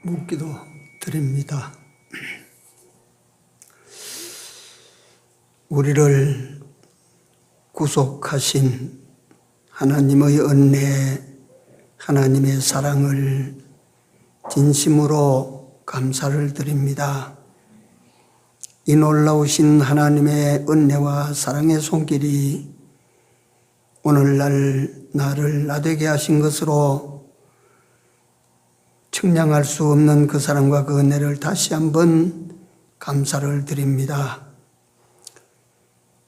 묻기도 드립니다. 우리를 구속하신 하나님의 은혜, 하나님의 사랑을 진심으로 감사를 드립니다. 이 놀라우신 하나님의 은혜와 사랑의 손길이 오늘날 나를 나되게 하신 것으로 측량할 수 없는 그 사랑과 그 은혜를 다시 한번 감사를 드립니다.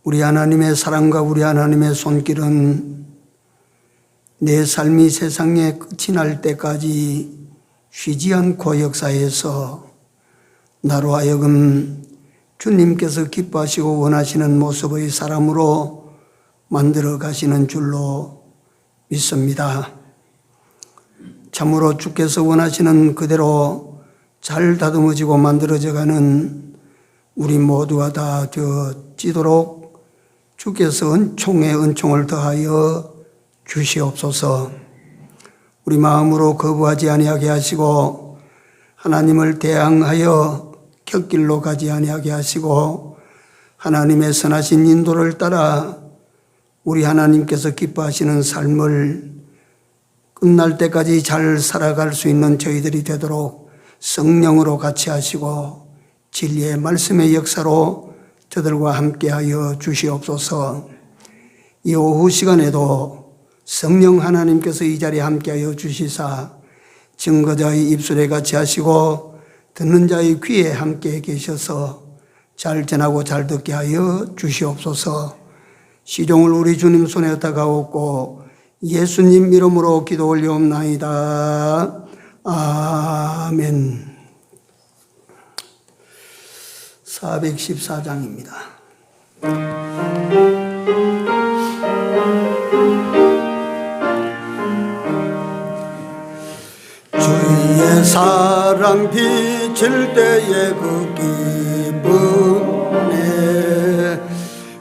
우리 하나님의 사랑과 우리 하나님의 손길은 내 삶이 세상에 끝이 날 때까지 쉬지 않고 역사해서 나로 하여금 주님께서 기뻐하시고 원하시는 모습의 사람으로 만들어 가시는 줄로 믿습니다. 참으로 주께서 원하시는 그대로 잘 다듬어지고 만들어져 가는 우리 모두가 다 되어지도록 주께서 은총에 은총을 더하여 주시옵소서. 우리 마음으로 거부하지 아니하게 하시고 하나님을 대항하여 곁길로 가지 아니하게 하시고 하나님의 선하신 인도를 따라 우리 하나님께서 기뻐하시는 삶을 끝날 때까지 잘 살아갈 수 있는 저희들이 되도록 성령으로 같이 하시고 진리의 말씀의 역사로 저들과 함께하여 주시옵소서. 이 오후 시간에도 성령 하나님께서 이 자리에 함께하여 주시사 증거자의 입술에 같이 하시고 듣는 자의 귀에 함께 계셔서 잘 전하고 잘 듣게 하여 주시옵소서. 시종을 우리 주님 손에 다가오고 예수님 이름으로 기도 올려옵나이다. 아멘. 414장입니다. 주의 사랑 비칠 때의 그 기쁨에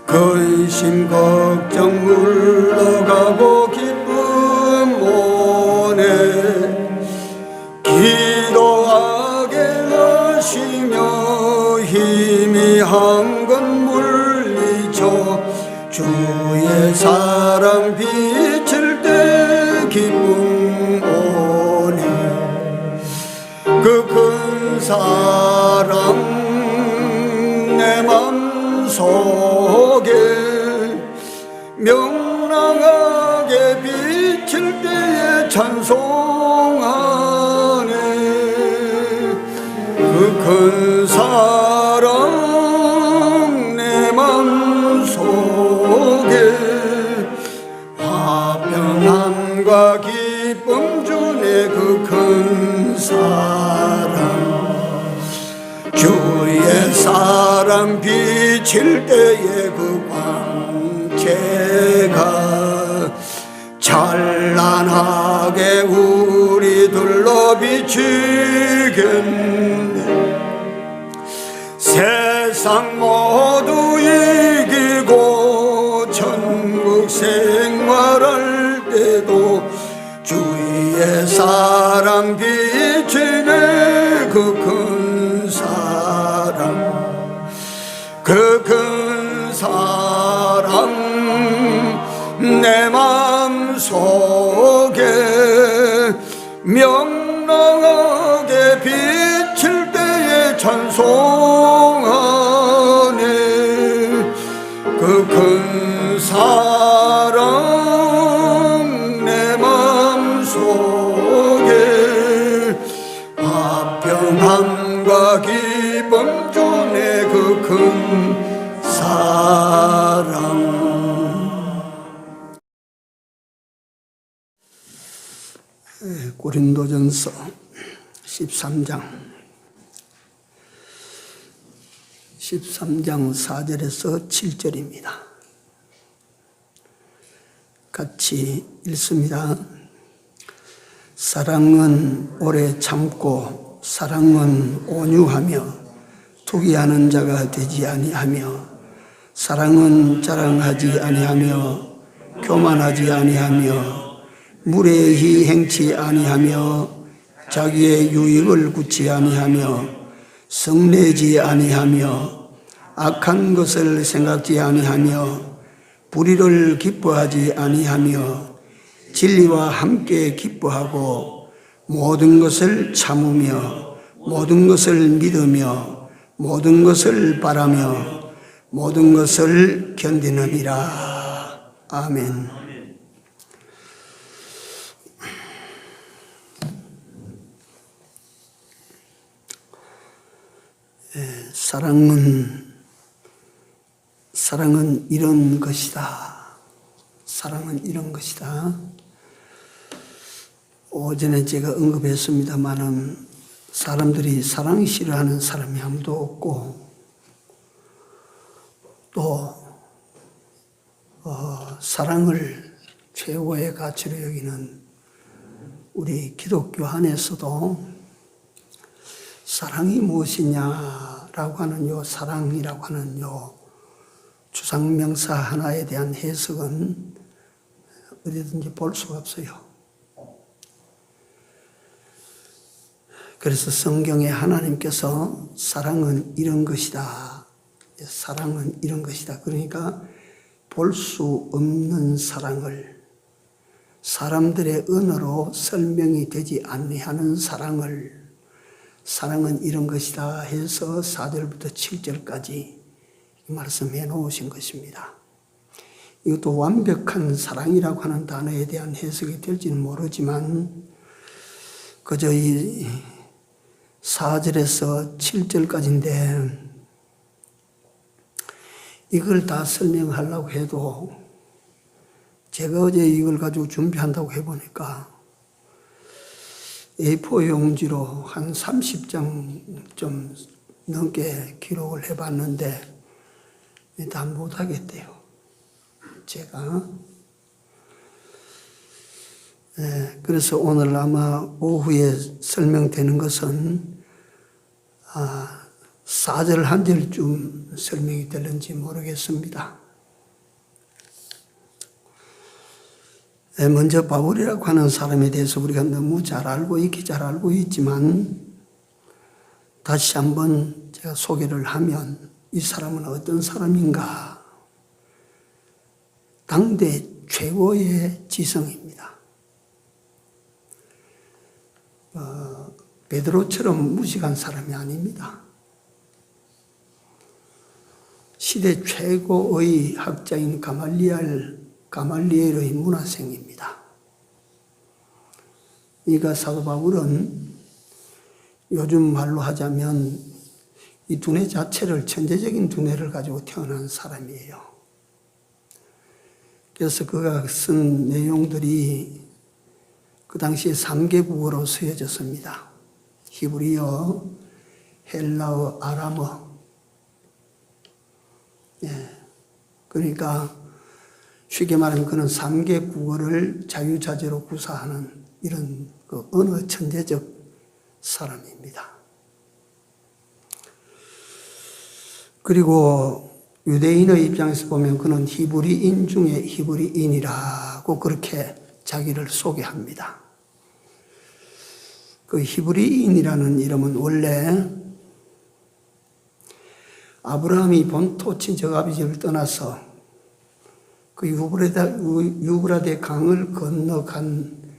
근심 걱정 물러가고 기쁨 오네. 기도하게 하시며 희미한 건 물리쳐 주의 사랑 비칠 때 기쁨 오네. 그 큰 사랑 내 맘속에 명랑하게 비칠 때에 찬송하네. 그 큰 사랑 내 맘속에 화평함과 기쁨 주네. 그 큰 사랑 주의 사랑 비칠 때에 그 광채가 찬란하게 우리들로 비치겠네. 세상 모두 이기고 천국 생활할 때도 주의 사랑 비치네. 그 큰 사랑 그 큰 사랑 내 맘속에 명랑하게 비칠 때에 찬송하네. 그 큰 사랑 내 맘속에 화평함과 기쁨 주네. 그 큰 사랑. 고린도전서 13장 4절에서 7절입니다. 같이 읽습니다. 사랑은 오래 참고 사랑은 온유하며 투기하는 자가 되지 아니하며 사랑은 자랑하지 아니하며 교만하지 아니하며 무례히 행치 아니하며 자기의 유익을 굳지 아니하며 성내지 아니하며 악한 것을 생각지 아니하며 불의를 기뻐하지 아니하며 진리와 함께 기뻐하고 모든 것을 참으며 모든 것을 믿으며 모든 것을 바라며 모든 것을 견디느니라. 아멘. 사랑은 이런 것이다. 사랑은 이런 것이다. 오전에 제가 언급했습니다마는 사람들이 사랑 싫어하는 사람이 아무도 없고 또 사랑을 최고의 가치로 여기는 우리 기독교 안에서도 사랑이 무엇이냐라고 하는 사랑이라고 하는 주상명사 하나에 대한 해석은 어디든지 볼 수가 없어요. 그래서 성경에 하나님께서 사랑은 이런 것이다. 사랑은 이런 것이다. 그러니까 볼 수 없는 사랑을, 사람들의 언어로 설명이 되지 아니하는 사랑은 이런 것이다 해서 4절부터 7절까지 말씀해 놓으신 것입니다. 이것도 완벽한 사랑이라고 하는 단어에 대한 해석이 될지는 모르지만 그저 이 4절에서 7절까지인데 이걸 다 설명하려고 해도 제가 어제 이걸 가지고 준비한다고 해보니까 A4 용지로 한 30장 좀 넘게 기록을 해봤는데 다 못하겠대요. 제가. 그래서 오늘 아마 오후에 설명되는 것은 4절 한 절쯤 설명이 될는지 모르겠습니다. 먼저 바울이라고 하는 사람에 대해서 우리가 너무 잘 알고 있지만 다시 한번 제가 소개를 하면 이 사람은 어떤 사람인가? 당대 최고의 지성입니다. 베드로처럼 무식한 사람이 아닙니다. 시대 최고의 학자인 가말리엘의 문화생입니다. 이가 사도 바울은 요즘 말로 하자면 이 두뇌 자체를 천재적인 두뇌를 가지고 태어난 사람이에요. 그래서 그가 쓴 내용들이 그 당시에 3개 국어로 쓰여졌습니다. 히브리어, 헬라어, 아람어. 그러니까 쉽게 말하면 그는 3개 국어를 자유자재로 구사하는 이런 그 언어 천재적 사람입니다. 그리고 유대인의 입장에서 보면 그는 히브리인 중에 히브리인이라고 그렇게 자기를 소개합니다. 그 히브리인이라는 이름은 원래 아브라함이 본토 친척 아비집을 떠나서 그 유브라데 강을 건너간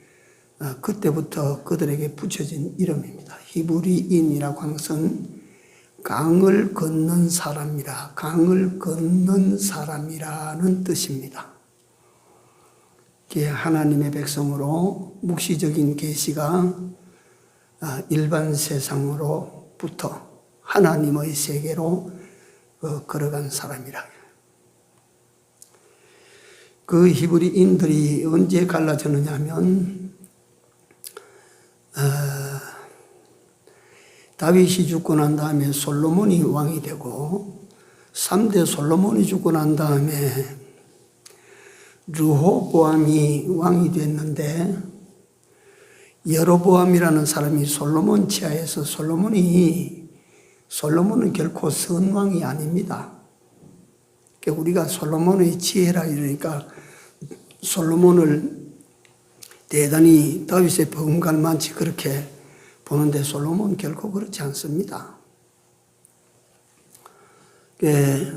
그때부터 그들에게 붙여진 이름입니다. 히브리인이라고 하는 것은 강을 건넌 사람이라, 강을 건넌 사람이라는 뜻입니다. 하나님의 백성으로 묵시적인 계시가 일반 세상으로부터 하나님의 세계로 걸어간 사람이라. 그 히브리인들이 언제 갈라졌느냐 하면 다윗이 죽고 난 다음에 솔로몬이 왕이 되고 3대 솔로몬이 죽고 난 다음에 르호보암이 왕이 됐는데 여로보암이라는 사람이 솔로몬 치하에서 솔로몬은 결코 선왕이 아닙니다. 우리가 솔로몬의 지혜라 이러니까 솔로몬을 대단히 다윗의 버금갈만치 그렇게 보는데 솔로몬 결코 그렇지 않습니다.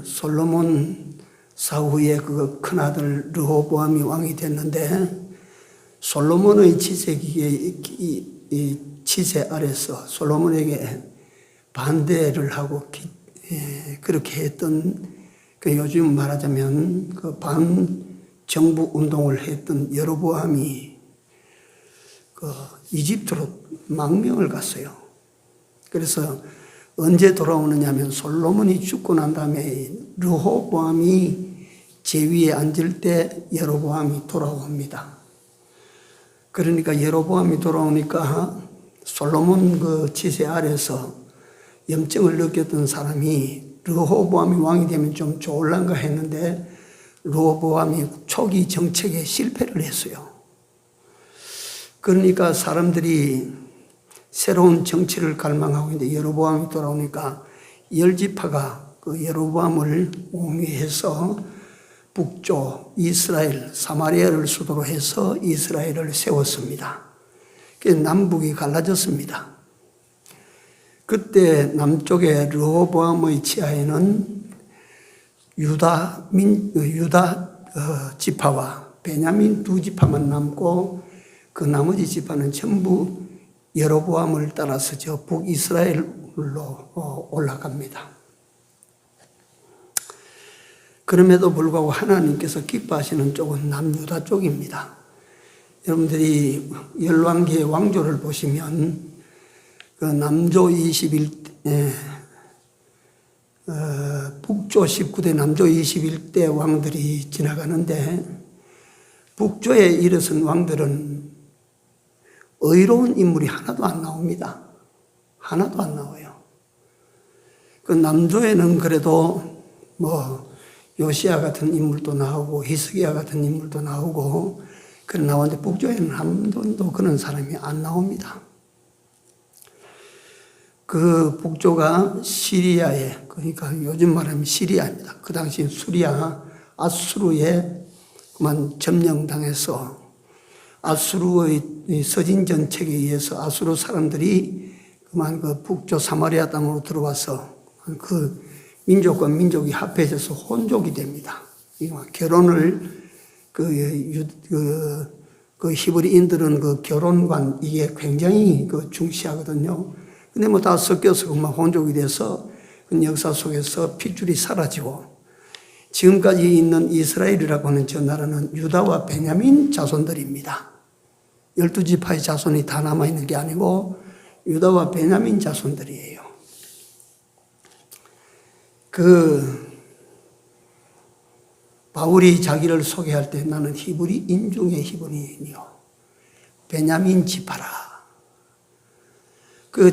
솔로몬 사후에 그 큰아들 르호보암이 왕이 됐는데 솔로몬의 지세 아래서 솔로몬에게 반대를 하고 그렇게 했던 그 요즘 말하자면 그 반정부 운동을 했던 여로보암이 그 이집트로 망명을 갔어요. 그래서 언제 돌아오느냐 하면 솔로몬이 죽고 난 다음에 르호보암이 제위에 앉을 때 여로보암이 돌아옵니다. 그러니까 여로보암이 돌아오니까 솔로몬 그 지세 아래서 염증을 느꼈던 사람이 르호보암이 왕이 되면 좀 좋을란가 했는데 르호보암이 초기 정책에 실패를 했어요. 그러니까 사람들이 새로운 정치를 갈망하고 있는데 여로보암이 돌아오니까 10지파가 그 여로보암을 옹유해서 북쪽 이스라엘 사마리아를 수도로 해서 이스라엘을 세웠습니다. 그래서 남북이 갈라졌습니다. 그때 남쪽의 르호보암의 지하에는 유다 지파와 베냐민 2지파만 남고 그 나머지 지파는 전부 여로보암을 따라서 저 북이스라엘로 올라갑니다. 그럼에도 불구하고 하나님께서 기뻐하시는 쪽은 남유다 쪽입니다. 여러분들이 열왕기의 왕조를 보시면 그 남조 북조 19대 남조 21대 왕들이 지나가는데 북조에 일어선 왕들은 의로운 인물이 하나도 안 나옵니다. 하나도 안 나와요. 그 남조에는 그래도 요시야 같은 인물도 나오고 히스기야 같은 인물도 나오고 그런 나오는데 북조에는 한 번도 그런 사람이 안 나옵니다. 그 북조가 시리아에, 그러니까 요즘 말하면 시리아입니다. 그 당시 수리아 아수르에 그만 점령당해서 아수르의 서진 정책에 의해서 아수르 사람들이 그만 그 북조 사마리아 땅으로 들어와서 그 민족과 민족이 합해져서 혼족이 됩니다. 결혼을 그 히브리인들은 그 결혼관 이게 굉장히 그 중시하거든요. 근데 다 섞여서 그만 혼족이 돼서 그 역사 속에서 핏줄이 사라지고 지금까지 있는 이스라엘이라고 하는 저 나라는 유다와 베냐민 자손들입니다. 12지파의 자손이 다 남아있는 게 아니고 유다와 베냐민 자손들이에요. 바울이 자기를 소개할 때 나는 히브리인 중에 히브리인이요. 베냐민 지파라.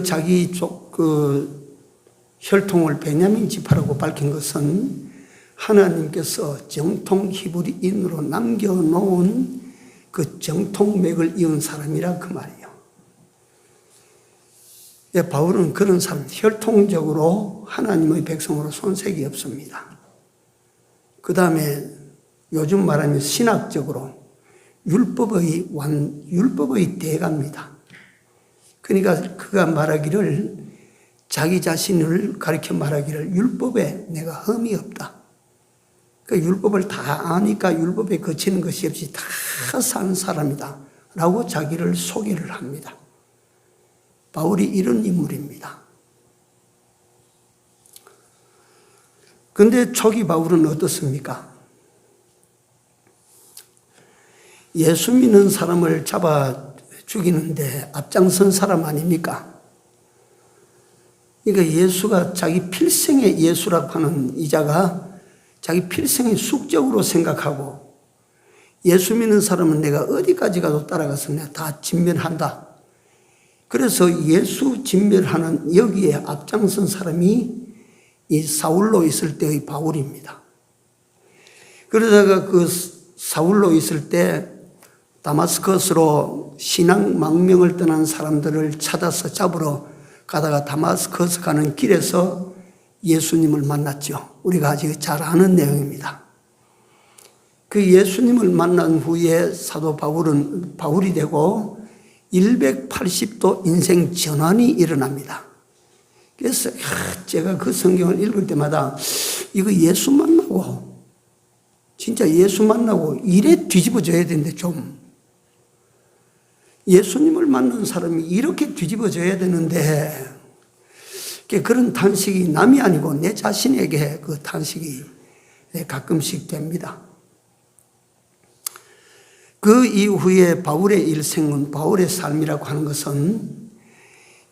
자기 혈통을 베냐민 지파라고 밝힌 것은 하나님께서 정통 히브리인으로 남겨놓은 그 정통맥을 이은 사람이라 그 말이에요. 바울은 그런 사람, 혈통적으로 하나님의 백성으로 손색이 없습니다. 그 다음에 요즘 말하면 신학적으로 율법의 대가입니다. 그러니까 그가 말하기를 자기 자신을 가리켜 말하기를 율법에 내가 흠이 없다. 그 율법을 다 아니까 율법에 거치는 것이 없이 다 산 사람이다. 라고 자기를 소개를 합니다. 바울이 이런 인물입니다. 그런데 초기 바울은 어떻습니까? 예수 믿는 사람을 잡아 죽이는데 앞장선 사람 아닙니까? 그러니까 예수가 자기 필생의 예수라고 하는 이자가 자기 필생의 숙적으로 생각하고 예수 믿는 사람은 내가 어디까지 가도 따라가서 내가 다 진멸한다. 그래서 예수 진멸하는 여기에 앞장선 사람이 이 사울로 있을 때의 바울입니다. 그러다가 그 사울로 있을 때 다마스커스로 신앙 망명을 떠난 사람들을 찾아서 잡으러 가다가 다마스커스 가는 길에서 예수님을 만났죠. 우리가 아직 잘 아는 내용입니다. 그 예수님을 만난 후에 사도 바울은 바울이 되고 180도 인생 전환이 일어납니다. 그래서 제가 그 성경을 읽을 때마다 이거 예수 만나고 진짜 예수 만나고 이래 뒤집어져야 되는데 좀 예수님을 만난 사람이 이렇게 뒤집어져야 되는데 그런 탄식이 남이 아니고 내 자신에게 그 탄식이 가끔씩 됩니다. 그 이후에 바울의 일생은 바울의 삶이라고 하는 것은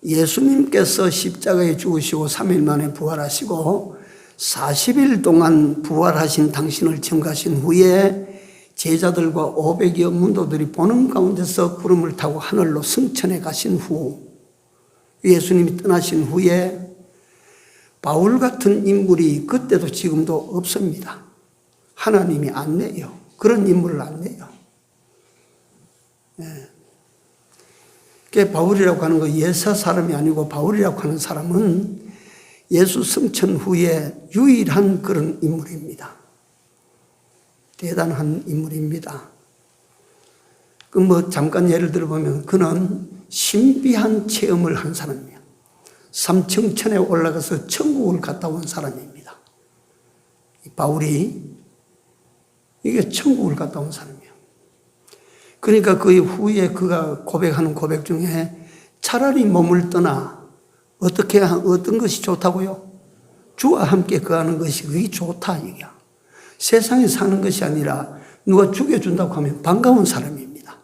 예수님께서 십자가에 죽으시고 3일 만에 부활하시고 40일 동안 부활하신 당신을 증거하신 후에 제자들과 500여 문도들이 보는 가운데서 구름을 타고 하늘로 승천해 가신 후 예수님이 떠나신 후에 바울 같은 인물이 그때도 지금도 없습니다. 하나님이 안 내요. 그런 인물을 안 내요. 바울이라고 하는 거 예사 사람이 아니고 바울이라고 하는 사람은 예수 승천 후에 유일한 그런 인물입니다. 대단한 인물입니다. 잠깐 예를 들어보면 그는 신비한 체험을 한 사람이에요. 삼층천에 올라가서 천국을 갔다 온 사람입니다. 바울이 이게 천국을 갔다 온 사람이에요. 그러니까 그 후에 그가 고백하는 고백 중에 차라리 몸을 떠나 어떤 것이 좋다고요? 주와 함께 거하는 것이 그게 좋다 이게야. 세상에 사는 것이 아니라 누가 죽여준다고 하면 반가운 사람입니다.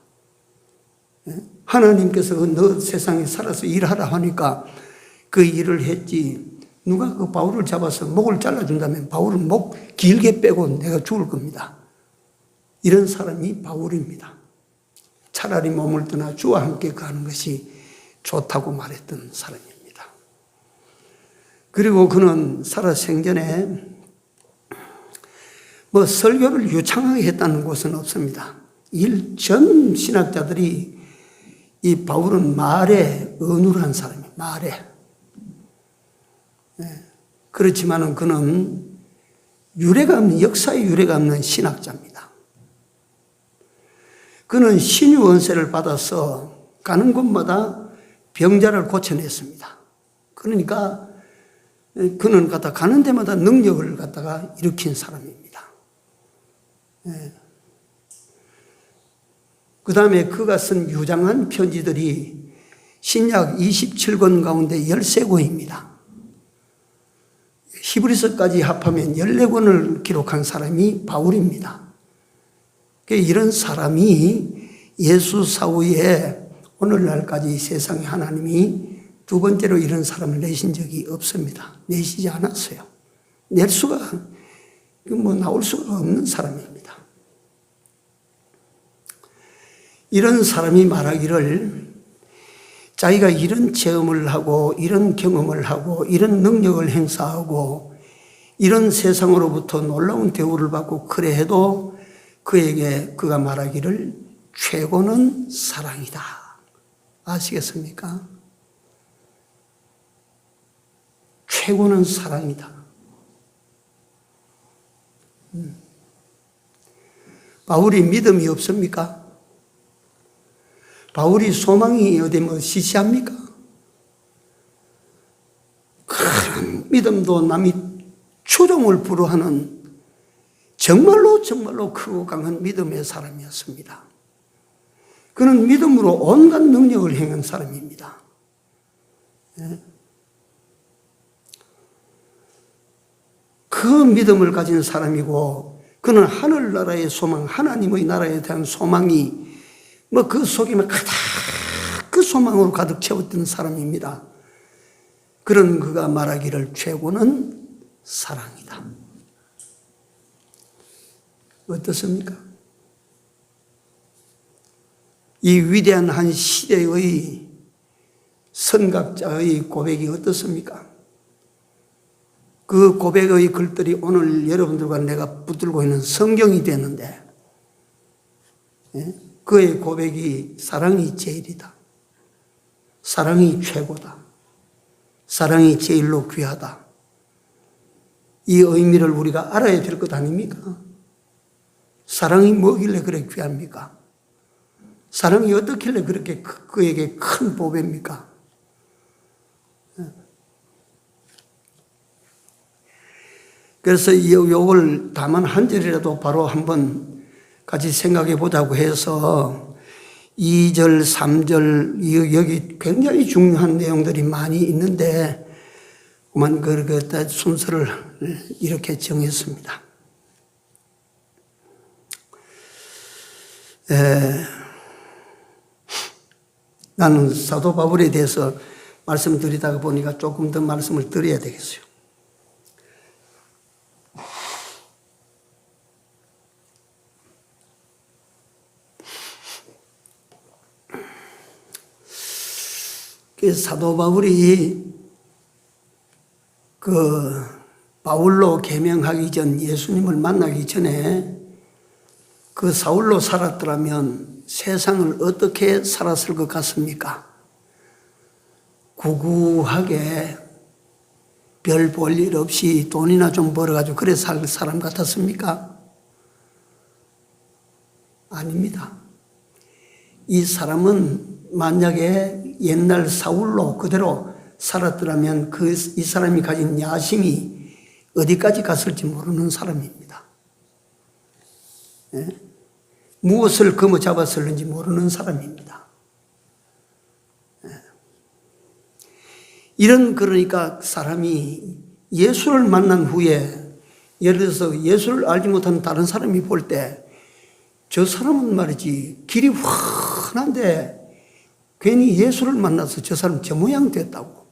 하나님께서 너 세상에 살아서 일하라 하니까 그 일을 했지. 누가 그 바울을 잡아서 목을 잘라준다면 바울은 목 길게 빼고 내가 죽을 겁니다. 이런 사람이 바울입니다. 차라리 몸을 떠나 주와 함께 가는 것이 좋다고 말했던 사람입니다. 그리고 그는 살아생전에 설교를 유창하게 했다는 곳은 없습니다. 전 신학자들이 이 바울은 말에 은유한 사람이에요. 말에. 그렇지만은 그는 역사에 유래가 없는 신학자입니다. 그는 신유 은사를 받아서 가는 곳마다 병자를 고쳐냈습니다. 그러니까 그는 가는 데마다 능력을 갖다가 일으킨 사람입니다. 그 다음에 그가 쓴 유장한 편지들이 신약 27권 가운데 13권입니다. 히브리서까지 합하면 14권을 기록한 사람이 바울입니다. 이런 사람이 예수 사후에 오늘날까지 세상에 하나님이 두 번째로 이런 사람을 내신 적이 없습니다. 내시지 않았어요. 낼 수가, 나올 수가 없는 사람입니다. 이런 사람이 말하기를 자기가 이런 체험을 하고 이런 경험을 하고 이런 능력을 행사하고 이런 세상으로부터 놀라운 대우를 받고 그래 해도 그가 말하기를 최고는 사랑이다. 아시겠습니까? 최고는 사랑이다. 바울이 믿음이 없습니까? 바울이 소망이 어디 시시합니까? 큰 믿음도 남이 추종을 불허하는 정말로 크고 강한 믿음의 사람이었습니다. 그는 믿음으로 온갖 능력을 행한 사람입니다. 그 믿음을 가진 사람이고 그는 하늘나라의 소망, 하나님의 나라에 대한 소망이 그 속에만 가득 그 소망으로 가득 채웠던 사람입니다. 그런 그가 말하기를 최고는 사랑이다. 어떻습니까? 이 위대한 한 시대의 선각자의 고백이 어떻습니까? 그 고백의 글들이 오늘 여러분들과 내가 붙들고 있는 성경이 되는데 그의 고백이 사랑이 제일이다. 사랑이 최고다. 사랑이 제일로 귀하다. 이 의미를 우리가 알아야 될 것 아닙니까? 사랑이 뭐길래 그렇게 귀합니까? 사랑이 어떻길래 그렇게 그에게 큰 보배입니까? 그래서 요걸 다만 한 절이라도 바로 한번 같이 생각해 보자고 해서 2절, 3절, 여기 굉장히 중요한 내용들이 많이 있는데, 그만 순서를 이렇게 정했습니다. 나는 사도 바울에 대해서 말씀드리다가 보니까 조금 더 말씀을 드려야 되겠어요. 사도 바울이 바울로 계명하기 전, 예수님을 만나기 전에 그 사울로 살았더라면 세상을 어떻게 살았을 것 같습니까? 구구하게 별 볼 일 없이 돈이나 좀 벌어가지고 그래 살 사람 같았습니까? 아닙니다. 이 사람은 만약에 옛날 사울로 그대로 살았더라면 이 사람이 가진 야심이 어디까지 갔을지 모르는 사람입니다. 예? 무엇을 거머 잡았을는지 모르는 사람입니다. 예. 그러니까 사람이 예수를 만난 후에, 예를 들어서 예수를 알지 못하는 다른 사람이 볼 때 저 사람은 말이지 길이 훤한데 괜히 예수를 만나서 저 사람 저 모양 됐다고,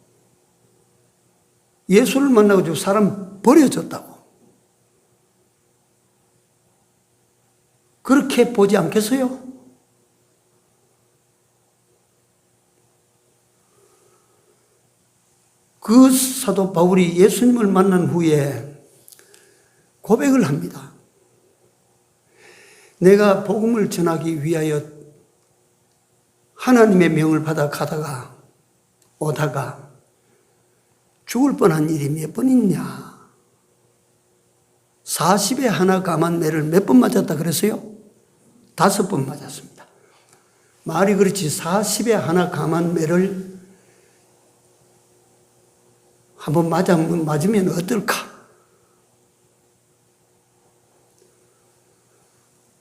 예수를 만나고 저 사람 버려졌다고 그렇게 보지 않겠어요? 그 사도 바울이 예수님을 만난 후에 고백을 합니다. 내가 복음을 전하기 위하여 하나님의 명을 받아 오다가 죽을 뻔한 일이 몇 번 있냐? 40에 하나 감한 매를 몇 번 맞았다 그랬어요? 5번 맞았습니다. 말이 그렇지 40에 하나 감한 매를 한번 맞으면 어떨까?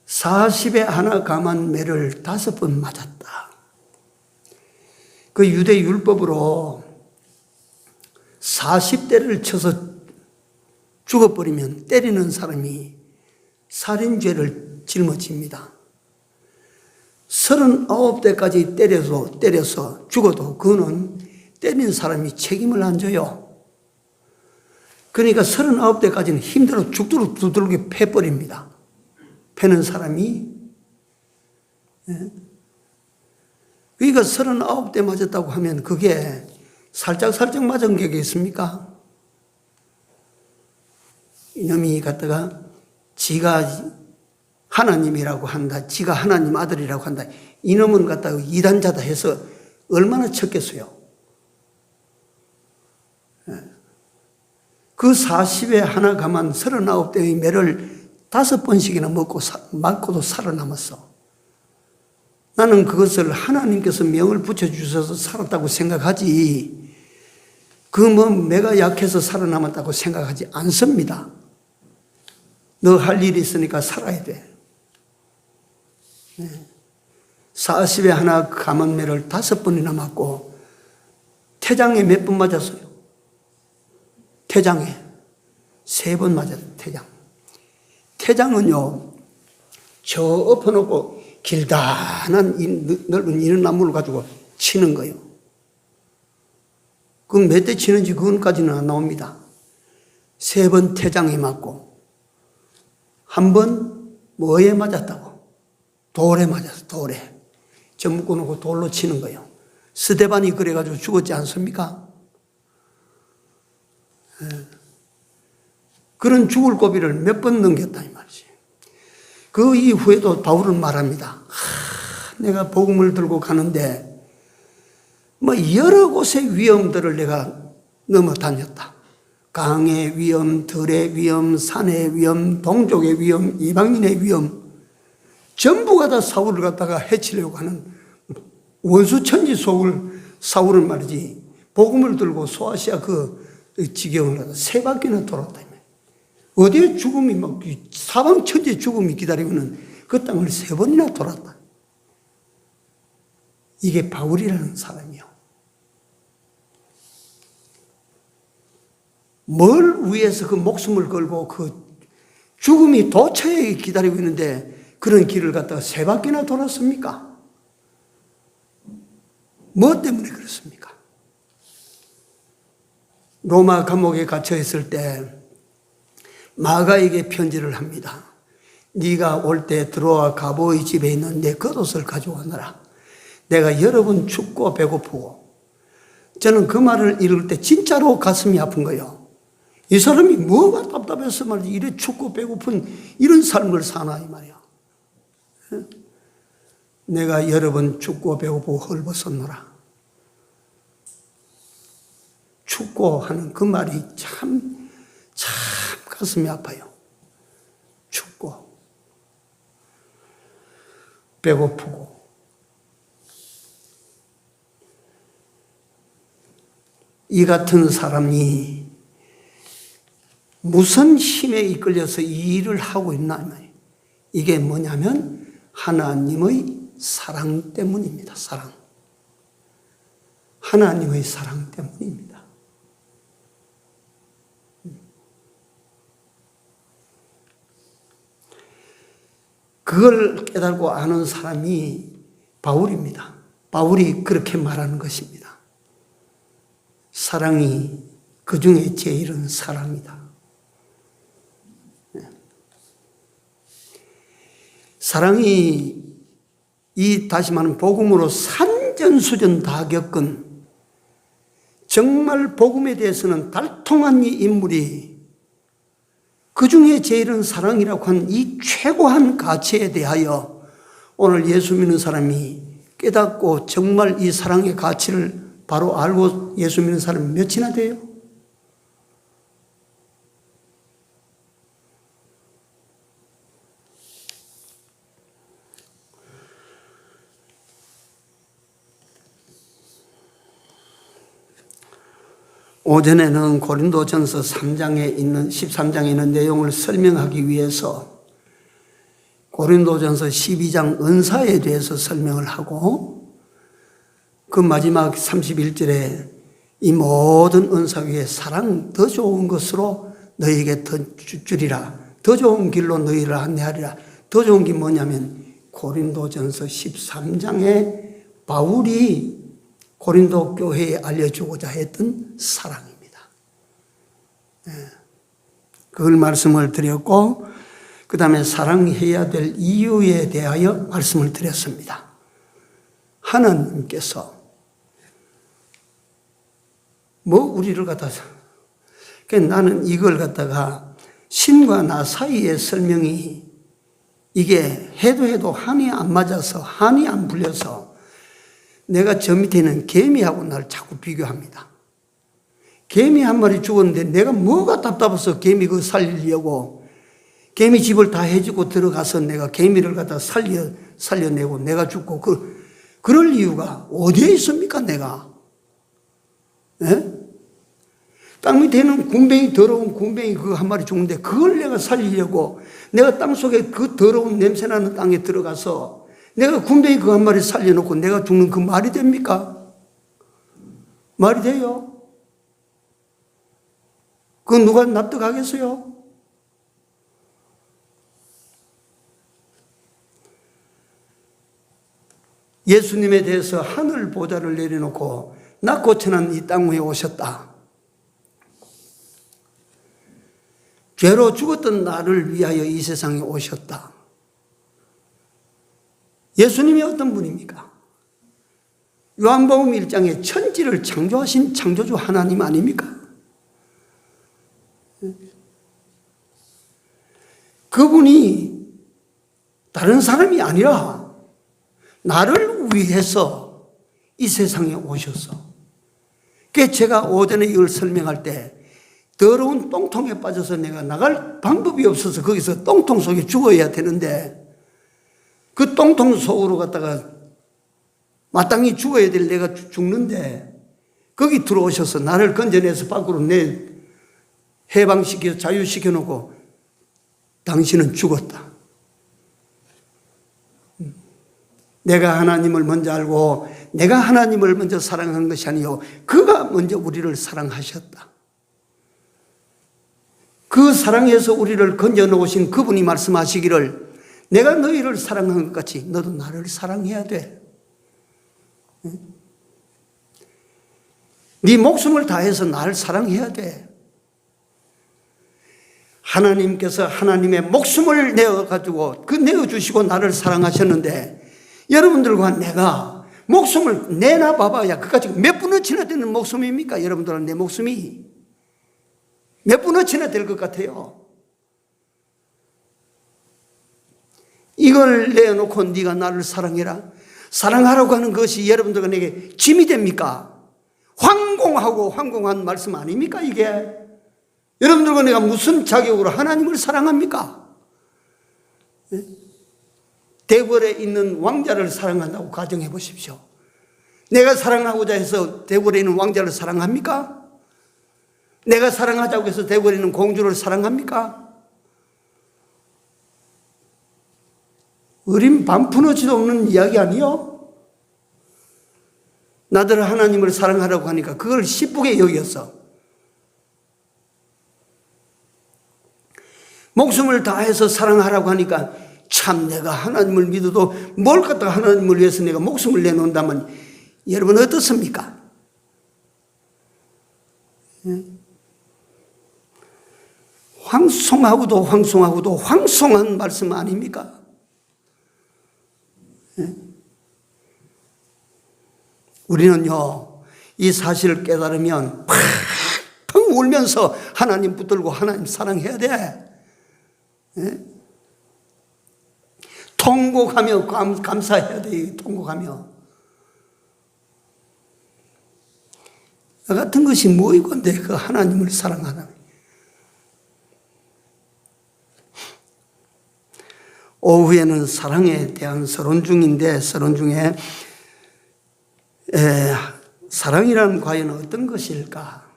40에 하나 감한 매를 5번 맞았다. 그 유대 율법으로 40대를 쳐서 죽어버리면 때리는 사람이 살인죄를 짊어집니다. 39대까지 때려서 죽어도 그거는 때린 사람이 책임을 안 져요. 그러니까 39대까지는 힘들어 죽도록 두들겨 패버립니다. 패는 사람이. 그러니까 39대 맞았다고 하면 그게 살짝 맞은 게 있습니까? 이놈이 갖다가 지가 하나님이라고 한다, 지가 하나님 아들이라고 한다, 이놈은 갖다가 이단자다 해서 얼마나 쳤겠어요? 그 40에 하나 감한 39대의 매를 5번씩이나 맞고도 살아남았어. 나는 그것을 하나님께서 명을 붙여주셔서 살았다고 생각하지, 매가 약해서 살아남았다고 생각하지 않습니다. 너 할 일이 있으니까 살아야 돼. 40에 하나 감한 매를 5번이나 맞고, 태장에 몇 번 맞았어요? 태장에 3번 맞았어요. 태장은요, 저 엎어놓고 길다란 넓은 이는 나무를 가지고 치는 거예요. 그건 몇 대 치는지 그건까지는 안 나옵니다. 3번 태장에 맞고, 한 번 뭐에 맞았다고? 돌에 맞았어, 돌에. 저 묶어놓고 돌로 치는 거예요. 스데반이 그래가지고 죽었지 않습니까? 그런 죽을 고비를 몇 번 넘겼다 이 말이지. 그 이후에도 바울은 말합니다. 내가 복음을 들고 가는데 여러 곳의 위험들을 내가 넘어 다녔다. 강의 위험, 들의 위험, 산의 위험, 동족의 위험, 이방인의 위험, 전부가 다 사울을 갖다가 해치려고 하는 원수천지 사울은 말이지, 복음을 들고 소아시아 그 지경을 갖다 3바퀴나 돌았다. 어디에 죽음이 막 사방천지에 죽음이 기다리고 있는 그 땅을 3번이나 돌았다. 이게 바울이라는 사람이요. 뭘 위해서 그 목숨을 걸고 그 죽음이 도처에 기다리고 있는데 그런 길을 갖다가 3바퀴나 돌았습니까? 뭐 때문에 그렇습니까? 로마 감옥에 갇혀 있을 때 마가에게 편지를 합니다. 네가 올 때 들어와 가보의 집에 있는 내 겉옷을 가져오너라. 내가 여러 번 춥고 배고프고. 저는 그 말을 읽을 때 진짜로 가슴이 아픈 거예요. 이 사람이 뭐가 답답해서 말이지 이래 춥고 배고픈 이런 삶을 사나 이 말이야. 내가 여러 번 춥고 배고프고 헐벗었노라. 춥고 하는 그 말이 참 가슴이 아파요. 춥고 배고프고. 이 같은 사람이 무슨 힘에 이끌려서 이 일을 하고 있나? 이게 뭐냐면 하나님의 사랑 때문입니다. 사랑. 하나님의 사랑 때문입니다. 그걸 깨달고 아는 사람이 바울입니다. 바울이 그렇게 말하는 것입니다. 사랑이 그 중에 제일은 사랑이다. 사랑이 다시 말하면 복음으로 산전수전 다 겪은 정말 복음에 대해서는 달통한 이 인물이 그 중에 제일은 사랑이라고 하는 이 최고한 가치에 대하여 오늘 예수 믿는 사람이 깨닫고 정말 이 사랑의 가치를 바로 알고 예수 믿는 사람이 몇이나 돼요? 오전에는 고린도전서 3장에 있는 13장에 있는 내용을 설명하기 위해서 고린도전서 12장 은사에 대해서 설명을 하고 그 마지막 31절에 이 모든 은사 위에 사랑 더 좋은 것으로 너희에게 더 주리라. 더 좋은 길로 너희를 안내하리라. 더 좋은 게 뭐냐면 고린도전서 13장에 바울이 고린도 교회에 알려주고자 했던 사랑입니다. 그걸 말씀을 드렸고 그 다음에 사랑해야 될 이유에 대하여 말씀을 드렸습니다. 하나님께서 우리를 갖다서 나는 이걸 갖다가 신과 나 사이의 설명이 이게 해도 한이 안 맞아서 한이 안 풀려서 내가 저 밑에 있는 개미하고 나를 자꾸 비교합니다. 개미 한 마리 죽었는데 내가 뭐가 답답해서 개미 그거 살리려고 개미 집을 다 해주고 들어가서 내가 개미를 갖다 살려내고 내가 죽고 그럴 이유가 어디에 있습니까 내가? 예? 땅 밑에 있는 군뱅이 더러운 군뱅이 그거 한 마리 죽는데 그걸 내가 살리려고 내가 땅속에 그 더러운 냄새나는 땅에 들어가서 내가 군뱅이 그거 한 마리 살려놓고 내가 죽는 그 말이 됩니까? 말이 돼요? 그건 누가 납득하겠어요? 예수님에 대해서 하늘 보좌를 내려놓고 낮고 천한 이 땅 위에 오셨다. 죄로 죽었던 나를 위하여 이 세상에 오셨다. 예수님이 어떤 분입니까? 요한복음 1장에 천지를 창조하신 창조주 하나님 아닙니까? 그분이 다른 사람이 아니라 나를 위해서 이 세상에 오셨어. 그래서 제가 오전에 이걸 설명할 때 더러운 똥통에 빠져서 내가 나갈 방법이 없어서 거기서 똥통 속에 죽어야 되는데 그 똥통 속으로 갔다가 마땅히 죽어야 될 내가 죽는데 거기 들어오셔서 나를 건져내서 밖으로 해방시켜 자유시켜 놓고 당신은 죽었다. 내가 하나님을 먼저 알고 내가 하나님을 먼저 사랑한 것이 아니요 그가 먼저 우리를 사랑하셨다. 그 사랑에서 우리를 건져놓으신 그분이 말씀하시기를 내가 너희를 사랑한 것 같이 너도 나를 사랑해야 돼. 네 목숨을 다해서 나를 사랑해야 돼. 하나님께서 하나님의 목숨을 내어가지고 내어주시고 나를 사랑하셨는데 여러분들과 내가 목숨을 내놔 봐봐야 그까지 몇 분어치나 되는 목숨입니까? 여러분들은 내 목숨이 몇 분어치나 될 것 같아요. 이걸 내어놓고 네가 나를 사랑해라. 사랑하라고 하는 것이 여러분들과 내게 짐이 됩니까? 황공한 말씀 아닙니까 이게? 여러분들과 내가 무슨 자격으로 하나님을 사랑합니까? 대궐에 있는 왕자를 사랑한다고 가정해 보십시오. 내가 사랑하고자 해서 대궐에 있는 왕자를 사랑합니까? 내가 사랑하자고 해서 대궐에 있는 공주를 사랑합니까? 어린 반푼어치도 없는 이야기 아니요? 나들 하나님을 사랑하라고 하니까 그걸 시쁘게 여겼어. 목숨을 다해서 사랑하라고 하니까 참 내가 하나님을 믿어도 뭘 갖다가 하나님을 위해서 내가 목숨을 내놓는다면 여러분 어떻습니까? 황송하고도 황송한 말씀 아닙니까? 우리는요 이 사실을 깨달으면 펑 울면서 하나님 붙들고 하나님 사랑해야 돼. 통곡하며 감사해야 돼. 통곡하며 나 같은 것이 뭐이건데 그 하나님을 사랑하나. 오후에는 사랑에 대한 서론 중인데 서론 중에 사랑이란 과연 어떤 것일까?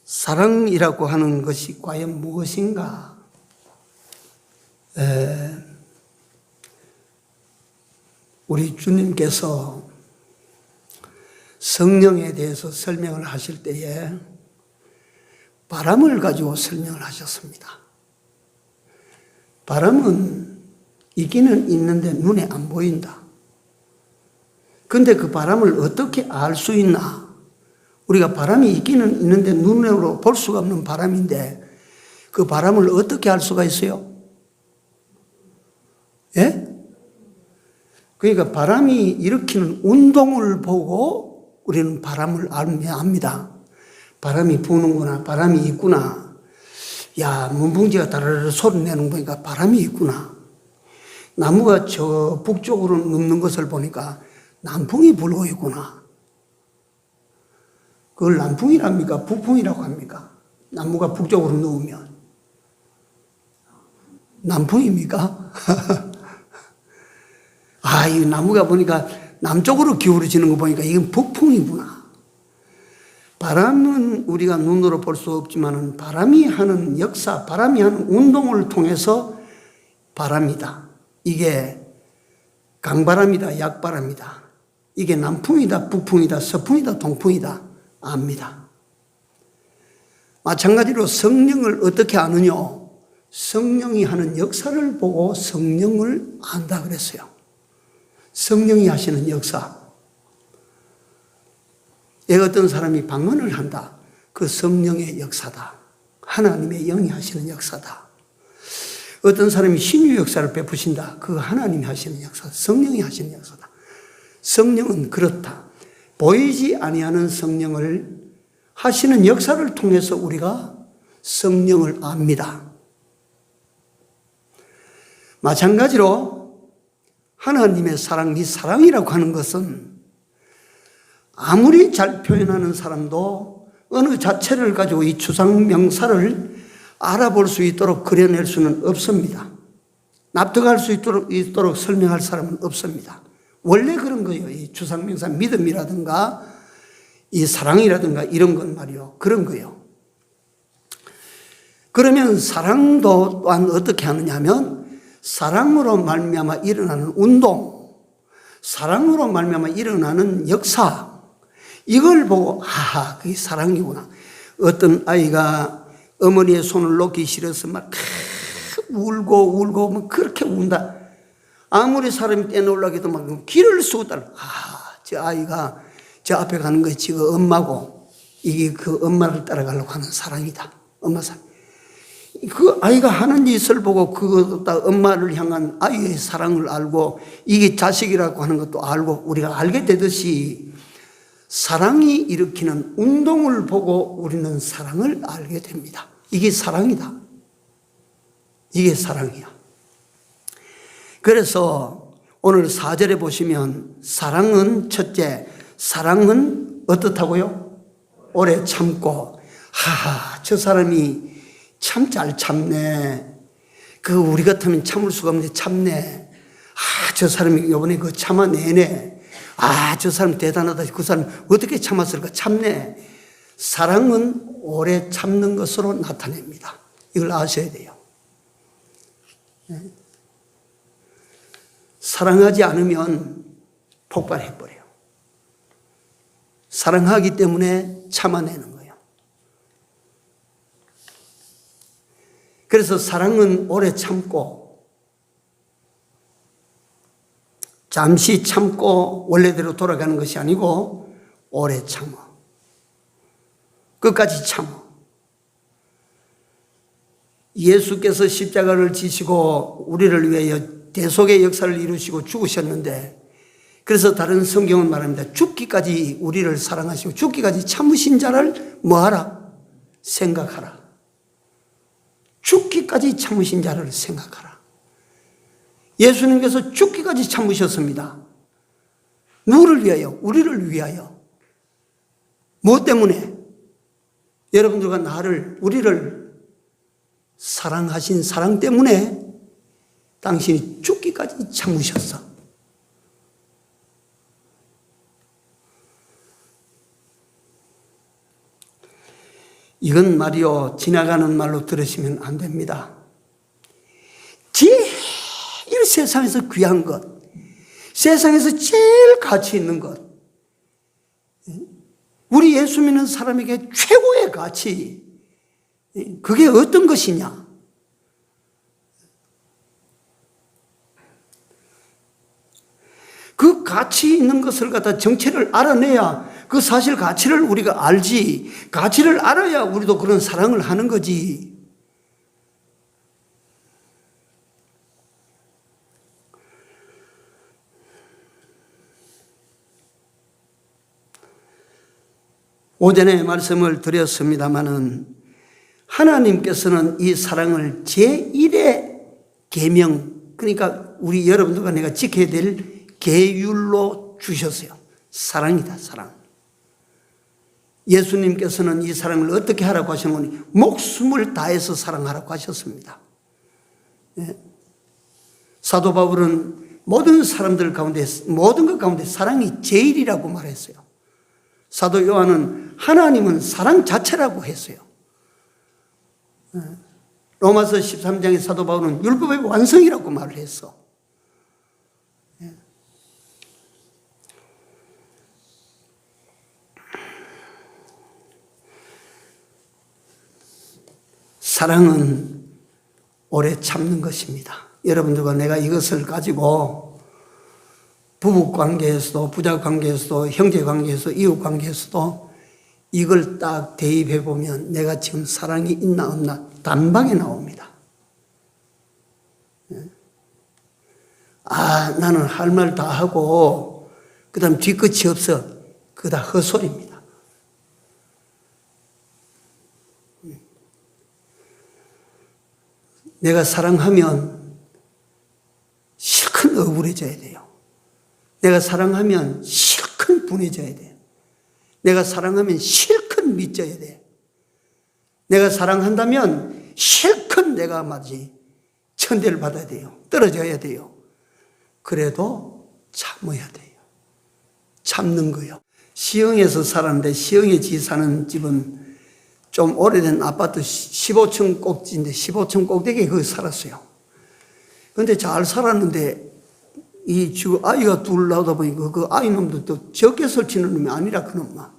사랑이라고 하는 것이 과연 무엇인가? 우리 주님께서 성령에 대해서 설명을 하실 때에 바람을 가지고 설명을 하셨습니다. 바람은 있기는 있는데 눈에 안 보인다. 그런데 그 바람을 어떻게 알 수 있나? 우리가 바람이 있기는 있는데 눈으로 볼 수가 없는 바람인데 그 바람을 어떻게 알 수가 있어요? 예? 그러니까 바람이 일으키는 운동을 보고 우리는 바람을 압니다. 바람이 부는구나, 바람이 있구나. 야, 문풍지가 다라라 소리 내는 거 보니까 바람이 있구나. 나무가 저 북쪽으로 눕는 것을 보니까 남풍이 불고 있구나. 그걸 남풍이랍니까? 북풍이라고 합니까? 나무가 북쪽으로 누우면. 남풍입니까? 아, 이 나무가 보니까 남쪽으로 기울어지는 거 보니까 이건 북풍이구나. 바람은 우리가 눈으로 볼 수 없지만 바람이 하는 역사, 바람이 하는 운동을 통해서 바람이다. 이게 강바람이다, 약바람이다. 이게 남풍이다, 북풍이다, 서풍이다, 동풍이다. 압니다. 마찬가지로 성령을 어떻게 아느냐? 성령이 하는 역사를 보고 성령을 안다 그랬어요. 성령이 하시는 역사. 어떤 사람이 방언을 한다. 그 성령의 역사다. 하나님의 영이 하시는 역사다. 어떤 사람이 신유 역사를 베푸신다. 그 하나님이 하시는 역사, 성령이 하시는 역사다. 성령은 그렇다. 보이지 아니하는 성령을 하시는 역사를 통해서 우리가 성령을 압니다. 마찬가지로 하나님의 사랑, 이 사랑이라고 하는 것은 아무리 잘 표현하는 사람도 어느 자체를 가지고 이 추상 명사를 알아볼 수 있도록 그려낼 수는 없습니다. 납득할 수 있도록 설명할 사람은 없습니다. 원래 그런 거예요. 이 주상명사 믿음이라든가 이 사랑이라든가 이런 건 말이요. 그런 거예요. 그러면 사랑도 또한 어떻게 하느냐 하면 사랑으로 말미암아 일어나는 운동, 사랑으로 말미암아 일어나는 역사, 이걸 보고 아하, 그게 사랑이구나. 어떤 아이가 어머니의 손을 놓기 싫어서 막 울고 막 그렇게 운다. 아무리 사람이 떼놓으려고 해도 막 길을 쓰고 따라. 저 아이가 저 앞에 가는 것이 지금 엄마고 이게 그 엄마를 따라가려고 하는 사랑이다. 엄마 사랑. 그 아이가 하는 짓을 보고 그 엄마를 향한 아이의 사랑을 알고 이게 자식이라고 하는 것도 알고 우리가 알게 되듯이 사랑이 일으키는 운동을 보고 우리는 사랑을 알게 됩니다. 이게 사랑이다. 이게 사랑이야. 그래서 오늘 4절에 보시면 사랑은 첫째, 사랑은 어떻다고요? 오래 참고, 하하, 저 사람이 참 잘 참네. 그 우리 같으면 참을 수가 없는데 참네. 저 사람이 이번에 그 참아내네. 저 사람 대단하다. 그 사람 어떻게 참았을까? 참네. 사랑은 오래 참는 것으로 나타냅니다. 이걸 아셔야 돼요. 사랑하지 않으면 폭발해버려요. 사랑하기 때문에 참아내는 거예요. 그래서 사랑은 오래 참고, 잠시 참고 원래대로 돌아가는 것이 아니고 오래 참어. 끝까지 참어. 예수께서 십자가를 지시고 우리를 위하여 대속의 역사를 이루시고 죽으셨는데, 그래서 다른 성경은 말합니다. 죽기까지 우리를 사랑하시고 죽기까지 참으신 자를 뭐하라? 생각하라. 죽기까지 참으신 자를 생각하라. 예수님께서 죽기까지 참으셨습니다. 누구를 위하여? 우리를 위하여. 무엇 때문에? 여러분들과 우리를 사랑하신 사랑 때문에 당신이 죽기까지 참으셨어. 이건 말이요, 지나가는 말로 들으시면 안 됩니다. 제일 세상에서 귀한 것, 세상에서 제일 가치 있는 것, 우리 예수 믿는 사람에게 최고의 가치, 그게 어떤 것이냐? 그 가치 있는 것을 갖다 정체를 알아내야 그 사실 가치를 우리가 알지, 가치를 알아야 우리도 그런 사랑을 하는 거지. 오전에 말씀을 드렸습니다마는 하나님께서는 이 사랑을 제1의 계명, 그러니까 우리 여러분들과 내가 지켜야 될 계율로 주셨어요. 사랑이다, 사랑. 예수님께서는 이 사랑을 어떻게 하라고 하시는지 목숨을 다해서 사랑하라고 하셨습니다. 사도 바울은 모든 사람들 가운데, 모든 것 가운데 사랑이 제일이라고 말했어요. 사도 요한은 하나님은 사랑 자체라고 했어요. 로마서 13장의 사도 바울은 율법의 완성이라고 말을 했어. 사랑은 오래 참는 것입니다. 여러분들과 내가 이것을 가지고 부부 관계에서도, 부자 관계에서도, 형제 관계에서도, 이웃 관계에서도 이걸 딱 대입해 보면 내가 지금 사랑이 있나 없나 단방에 나옵니다. 나는 할 말 다 하고 그 다음 뒤끝이 없어. 그거 다 헛소리입니다. 내가 사랑하면 실컷 억울해져야 돼요. 내가 사랑하면 실컷 분해져야 돼요. 내가 사랑하면 실컷 믿져야 돼요. 내가 사랑한다면 실컷 내가 천대를 받아야 돼요. 떨어져야 돼요. 그래도 참아야 돼요. 참는 거요. 시흥에서 살았는데 시흥에 지 사는 집은 좀 오래된 아파트 15층 꼭지인데 15층 꼭대기에 거기 살았어요. 근데 잘 살았는데 지금 아이가 둘 나오다 보니까 그 아이놈도 또 적게 설치는 놈이 아니라 그놈만.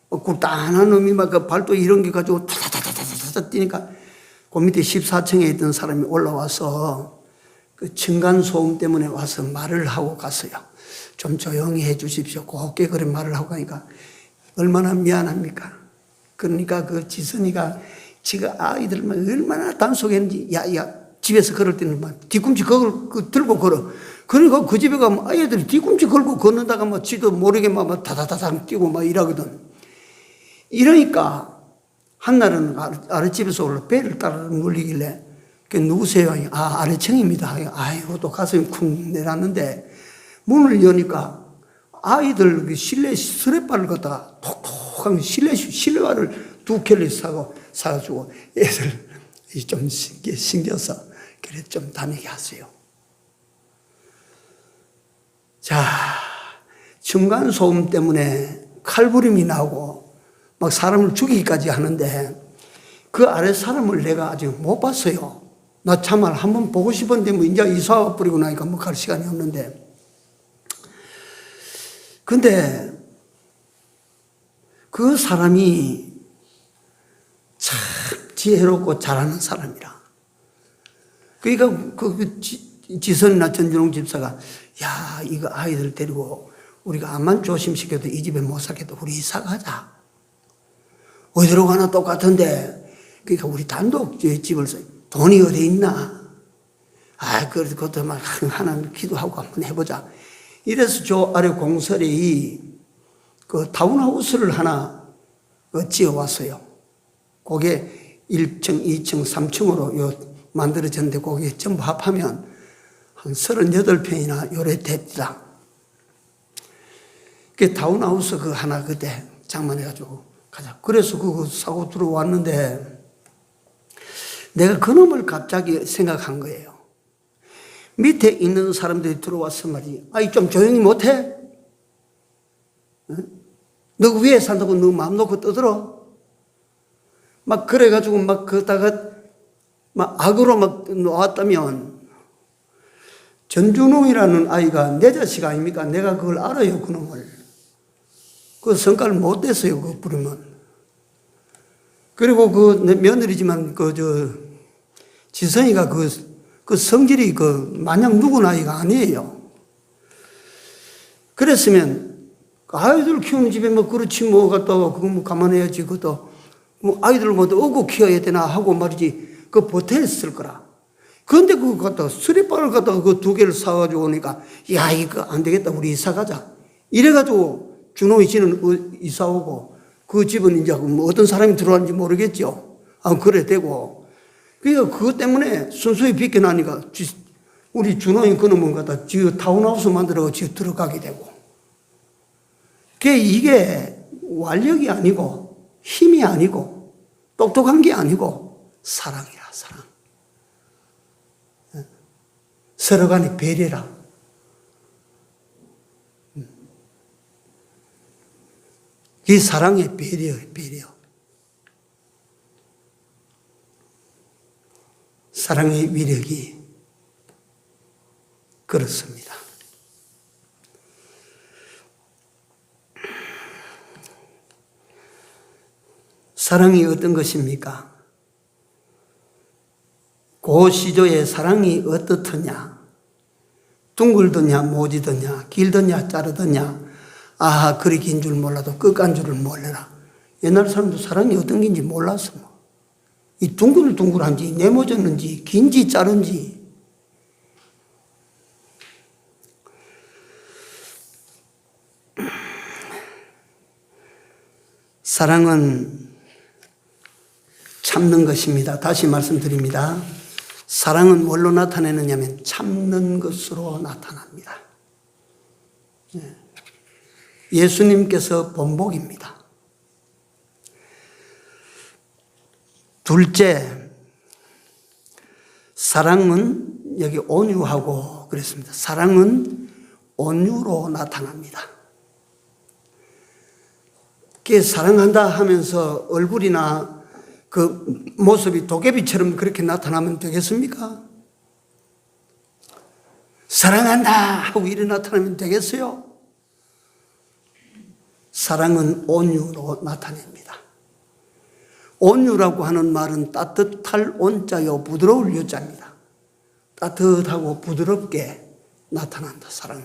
굴단한 놈이 막 그 발도 이런 게 가지고 타다다다다다 뛰니까 그 밑에 14층에 있던 사람이 올라와서 그 층간소음 때문에 와서 말을 하고 갔어요. 좀 조용히 해 주십시오. 곱게 그런 말을 하고 가니까 얼마나 미안합니까? 그러니까 그 지선이가 지가 아이들만 얼마나 단속했는지, 야, 집에서 걸을 때는 막 뒤꿈치 그걸 들고 걸어. 그러니까 그 집에 가면 아이들이 뒤꿈치 걸고 걷는다가 막 지도 모르게 막 다다다닥 뛰고 막 이러거든. 이러니까 한날은 아랫집에서 올라 배를 따라 물리길래 누구세요? 아래층입니다. 아이고 또 가슴이 쿵 내렸는데 문을 여니까 아이들 실내 스레바를 갖다가 톡톡한 실내화를 2켤레 사가지고 애들 좀 신겨서 그래 좀 다니게 하세요. 자, 층간소음 때문에 칼부림이 나고 막 사람을 죽이기까지 하는데 그 아래 사람을 내가 아직 못 봤어요. 나 참말 한번 보고 싶었는데 뭐 이제 이사 와버리고 나니까 뭐 갈 시간이 없는데. 근데 그 사람이 참 지혜롭고 잘하는 사람이라. 그러니까 지선이나 전준홍 집사가 야, 이거 아이들 데리고 우리가 암만 조심시켜도 이 집에 못 살겠다. 우리 이사 가자. 어디로 가나 똑같은데. 그러니까 우리 단독 집을 써. 돈이 어디 있나? 그래도 그것도 막 하나님 기도하고 한번 해보자. 이래서 저 아래 공설이 그 타운하우스를 하나 지어 왔어요. 그게 1층, 2층, 3층으로 만들어졌는데 그게 전부 합하면 한 38평이나 요래 됩니다. 그 타운하우스 그 하나 그때 장만해가지고 가자. 그래서 그거 사고 들어왔는데 내가 그놈을 갑자기 생각한 거예요. 밑에 있는 사람들이 들어와서 말이지. 좀 조용히 못해? 너 위에 산다고 너 마음 놓고 떠들어? 막 그래가지고 막 그러다가 막 악으로 막 놓았다면 전준홍이라는 아이가 내 자식 아닙니까? 내가 그걸 알아요, 그놈을. 그 성깔 못 됐어요, 그거 부르면. 그리고 내 며느리지만 지선이가 그 성질이 마냥 누군 아이가 아니에요. 그랬으면 아이들 키우는 집에 뭐 그렇지 뭐 갖다가 그거 뭐 감안해야지. 그것도 뭐 아이들 뭐 어고 키워야 되나 하고 말이지. 그거 버텼을 거라. 그런데 그거 갖다가 수리바를 갖다가 그 2개를 사가지고 오니까 야, 이거 안 되겠다. 우리 이사 가자. 이래가지고 준홍이 씨는 이사 오고 그 집은 이제 뭐 어떤 사람이 들어왔는지 모르겠죠. 그래 되고. 그러니까 그것 때문에 순수히 비껴나니까 우리 준홍이 그놈은 갖다 지 타운하우스 만들어서 지 들어가게 되고. 이게 완력이 아니고 힘이 아니고 똑똑한 게 아니고 사랑이라, 사랑. 서로 간의 배려라. 이 사랑의 배려예요, 배려. 사랑의 위력이 그렇습니다. 사랑이 어떤 것입니까? 그 시조의 사랑이 어떻더냐? 둥글더냐, 모지더냐, 길더냐, 자르더냐. 그리 긴 줄 몰라도 끝간 줄을 몰라라. 옛날 사람도 사랑이 어떤 건지 몰랐어. 이 둥글둥글한지, 네모졌는지, 긴지, 자른지. 사랑은 참는 것입니다. 다시 말씀드립니다. 사랑은 뭘로 나타내느냐면 참는 것으로 나타납니다. 예수님께서 본복입니다. 둘째, 사랑은 여기 온유하고 그랬습니다. 사랑은 온유로 나타납니다. 사랑한다 하면서 얼굴이나 그 모습이 도깨비처럼 그렇게 나타나면 되겠습니까? 사랑한다 하고 이래 나타나면 되겠어요? 사랑은 온유로 나타냅니다. 온유라고 하는 말은 따뜻할 온자요 부드러울 유자입니다. 따뜻하고 부드럽게 나타난다, 사랑은.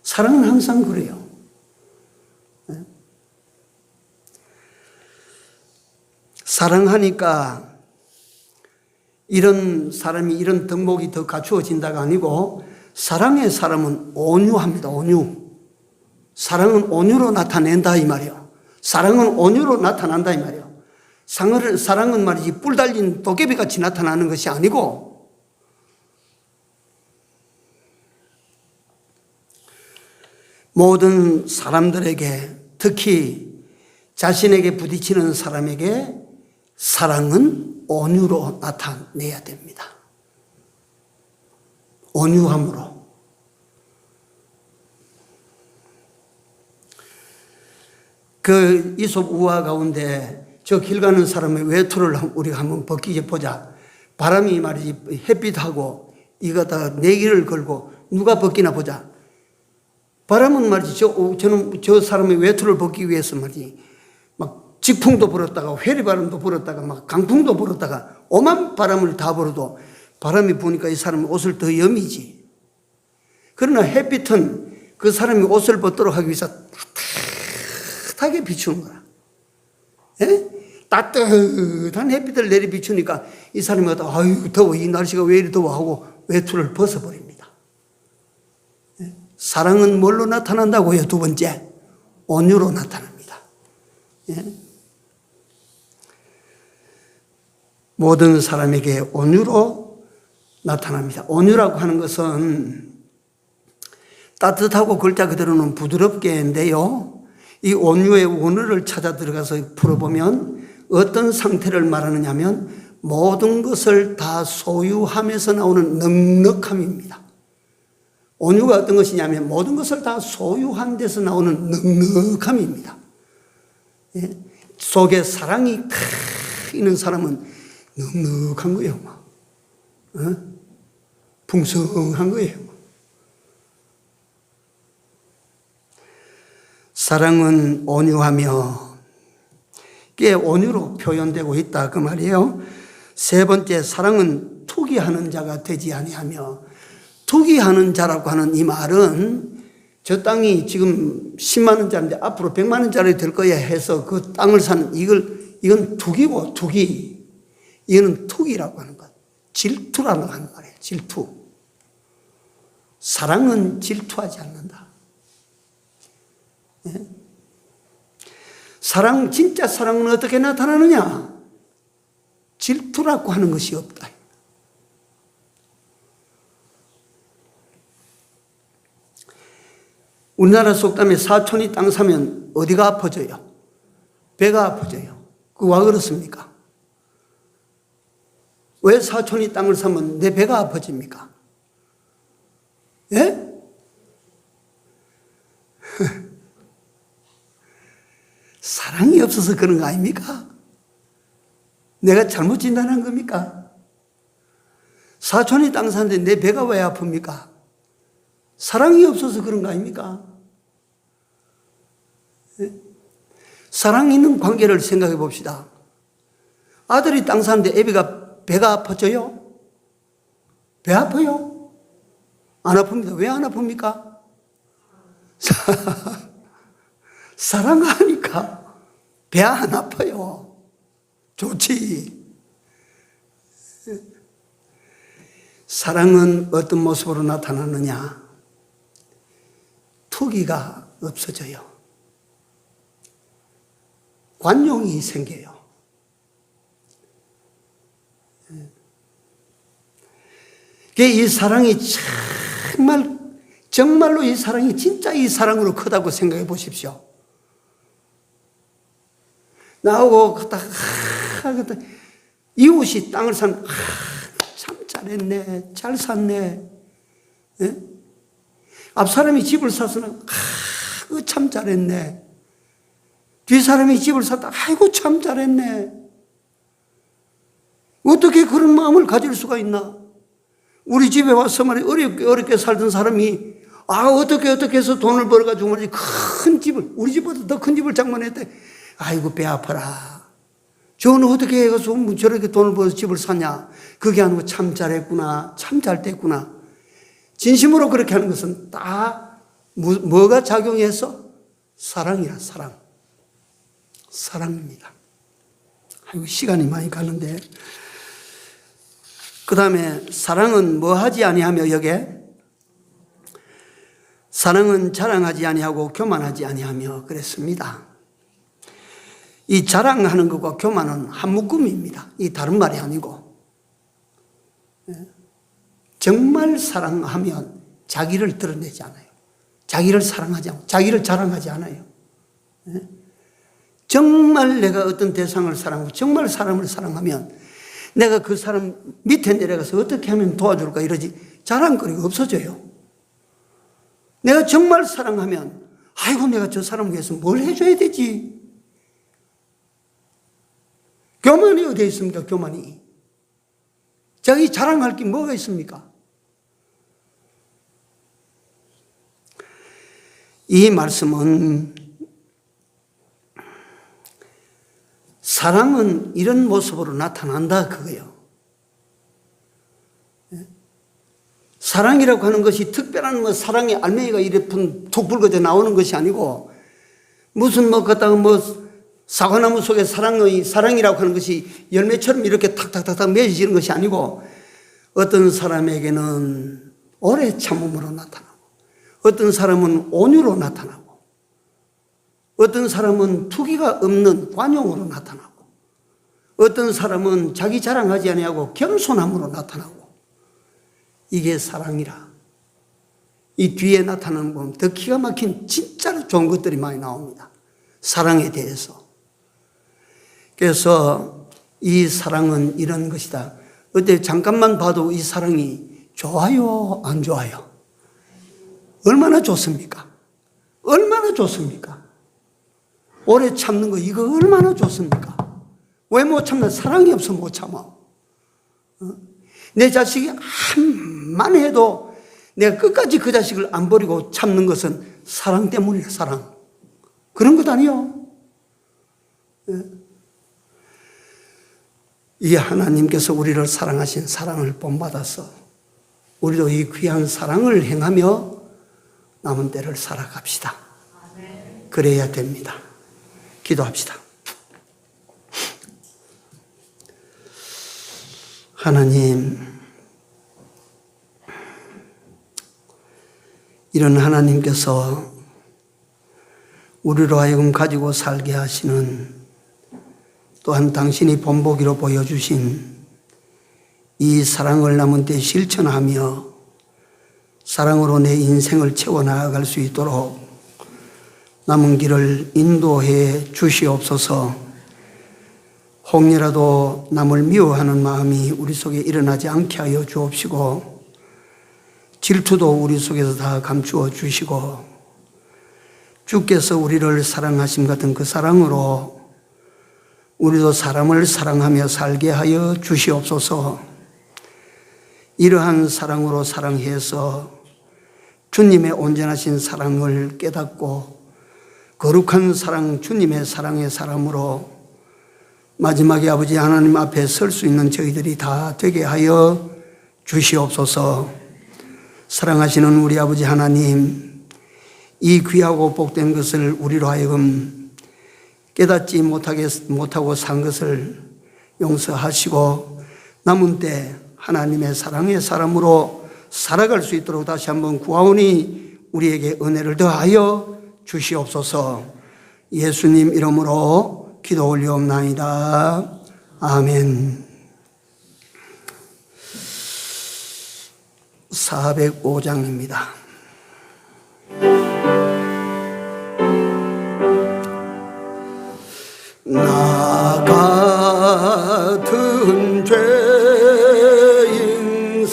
사랑은 항상 그래요. 사랑하니까 이런 사람이 이런 덕목이 더 갖추어진다가 아니고 사랑의 사람은 온유합니다. 온유. 사랑은 온유로 나타낸다 이 말이에요. 사랑은 온유로 나타난다 이 말이에요. 사랑은 말이지 뿔 달린 도깨비같이 나타나는 것이 아니고 모든 사람들에게 특히 자신에게 부딪히는 사람에게 사랑은 온유로 나타내야 됩니다. 온유함으로. 그 이솝 우화 가운데 저 길 가는 사람의 외투를 우리가 한번 벗기게 보자. 바람이 말이지 햇빛하고 이거 다 내기를 걸고 누가 벗기나 보자. 바람은 말이지 저는 저 사람의 외투를 벗기 위해서 말이지 막 직풍도 불었다가 회리바람도 불었다가 막 강풍도 불었다가 오만 바람을 다 불어도 바람이 부니까 이 사람이 옷을 더 여미지. 그러나 햇빛은 그 사람이 옷을 벗도록 하기 위해서 따뜻하게 비추는 거야. 예? 따뜻한 햇빛을 내리 비추니까 이 사람이 아유 더워, 이 날씨가 왜 이리 더워 하고 외투를 벗어버립니다. 예? 사랑은 뭘로 나타난다고요? 두 번째, 온유로 나타납니다. 예? 모든 사람에게 온유로 나타납니다. 온유라고 하는 것은 따뜻하고 글자 그대로는 부드럽게인데요. 이 온유의 원어를 찾아 들어가서 풀어보면 어떤 상태를 말하느냐 하면 모든 것을 다 소유하면서 나오는 넉넉함입니다. 온유가 어떤 것이냐면 모든 것을 다 소유한 데서 나오는 넉넉함입니다. 예? 속에 사랑이 탁 있는 사람은 넉넉한 거예요. 막. 어? 풍성한 거예요. 사랑은 온유하며 꽤 온유로 표현되고 있다 그 말이에요. 세 번째, 사랑은 투기하는 자가 되지 아니하며. 투기하는 자라고 하는 이 말은 저 땅이 지금 10만 원짜리인데 앞으로 100만 원짜리 될 거야 해서 그 땅을 사는 이건 투기고 투기. 이거는 투기라고 하는 것. 질투라고 하는 말이에요. 질투. 사랑은 질투하지 않는다. 예? 사랑, 진짜 사랑은 어떻게 나타나느냐? 질투라고 하는 것이 없다. 우리나라 속담에 사촌이 땅 사면 어디가 아파져요? 배가 아파져요. 그거 왜 그렇습니까? 왜 사촌이 땅을 사면 내 배가 아파집니까? 예? 사랑이 없어서 그런 거 아닙니까? 내가 잘못 진단한 겁니까? 사촌이 땅 사는데 내 배가 왜 아픕니까? 사랑이 없어서 그런 거 아닙니까? 예? 사랑 있는 관계를 생각해 봅시다. 아들이 땅 사는데 애비가 배가 아파져요? 배 아파요? 안 아픕니다. 왜 안 아픕니까? 사랑하니까 배 안 아파요. 좋지. 사랑은 어떤 모습으로 나타나느냐? 투기가 없어져요. 관용이 생겨요. 이 사랑이 정말로 이 사랑이 진짜 이 사랑으로 크다고 생각해 보십시오. 나하고 이웃이 땅을 사면 참 잘 잘했네, 잘 샀네. 예? 앞 사람이 집을 사서는 아이고 참 잘했네. 뒤 사람이 집을 샀다. 아이고 참 잘했네. 어떻게 그런 마음을 가질 수가 있나? 우리 집에 와서 말이야 어렵게 살던 사람이 어떻게 해서 돈을 벌어가지고 말이지 큰 집을, 우리 집보다 더 큰 집을 장만했대. 아이고 배 아파라. 저는 어떻게 해서 저렇게 돈을 벌어서 집을 샀냐? 그게 아니고 참 잘했구나, 참 잘 됐구나. 진심으로 그렇게 하는 것은 다 뭐가 작용해서? 사랑이야, 사랑. 사랑입니다. 아이고 시간이 많이 가는데, 그 다음에 사랑은 뭐 하지 아니하며 여기에 사랑은 자랑하지 아니하고 교만하지 아니하며 그랬습니다. 이 자랑하는 것과 교만은 한 묶음입니다. 이 다른 말이 아니고, 정말 사랑하면 자기를 드러내지 않아요. 자기를 사랑하지 않고 자기를 자랑하지 않아요. 정말 내가 어떤 대상을 사랑하고 정말 사람을 사랑하면 내가 그 사람 밑에 내려가서 어떻게 하면 도와줄까 이러지 자랑거리가 없어져요. 내가 정말 사랑하면 아이고 내가 저 사람 위해서 뭘 해줘야 되지. 교만이 어디에 있습니까? 교만이. 자기 자랑할 게 뭐가 있습니까? 이 말씀은 사랑은 이런 모습으로 나타난다 그거예요. 사랑이라고 하는 것이 특별한 사랑의 알맹이가 이렇게 툭 불거져 나오는 것이 아니고 무슨 그다가 사과나무 속에 사랑이라고 하는 것이 열매처럼 이렇게 탁탁탁탁 맺어지는 것이 아니고 어떤 사람에게는 오래 참음으로 나타나고 어떤 사람은 온유로 나타나고 어떤 사람은 투기가 없는 관용으로 나타나고 어떤 사람은 자기 자랑하지 아니하고 겸손함으로 나타나고 이게 사랑이라. 이 뒤에 나타나는 보면 더 기가 막힌 진짜로 좋은 것들이 많이 나옵니다. 사랑에 대해서. 그래서 이 사랑은 이런 것이다. 어때 잠깐만 봐도 이 사랑이 좋아요, 안 좋아요? 얼마나 좋습니까? 얼마나 좋습니까? 오래 참는 거 이거 얼마나 좋습니까? 왜 못 참나? 사랑이 없어 못 참아. 내 자식이 한만 해도 내가 끝까지 그 자식을 안 버리고 참는 것은 사랑 때문이야. 사랑. 그런 것 아니요. 이 하나님께서 우리를 사랑하신 사랑을 본받아서 우리도 이 귀한 사랑을 행하며 남은 때를 살아갑시다. 그래야 됩니다. 기도합시다. 하나님, 이런 하나님께서 우리로 하여금 가지고 살게 하시는 또한 당신이 본보기로 보여주신 이 사랑을 남은 때 실천하며 사랑으로 내 인생을 채워나갈 수 있도록 남은 길을 인도해 주시옵소서. 혹여라도 남을 미워하는 마음이 우리 속에 일어나지 않게 하여 주옵시고 질투도 우리 속에서 다 감추어 주시고 주께서 우리를 사랑하심 같은 그 사랑으로 우리도 사람을 사랑하며 살게 하여 주시옵소서. 이러한 사랑으로 사랑해서 주님의 온전하신 사랑을 깨닫고 거룩한 사랑, 주님의 사랑의 사람으로 마지막에 아버지 하나님 앞에 설 수 있는 저희들이 다 되게 하여 주시옵소서. 사랑하시는 우리 아버지 하나님, 이 귀하고 복된 것을 우리로 하여금 깨닫지 못하고 산 것을 용서하시고 남은 때 하나님의 사랑의 사람으로 살아갈 수 있도록 다시 한번 구하오니 우리에게 은혜를 더하여 주시옵소서. 예수님 이름으로 기도 올리옵나이다. 아멘. 405장입니다. 나 같은 죄인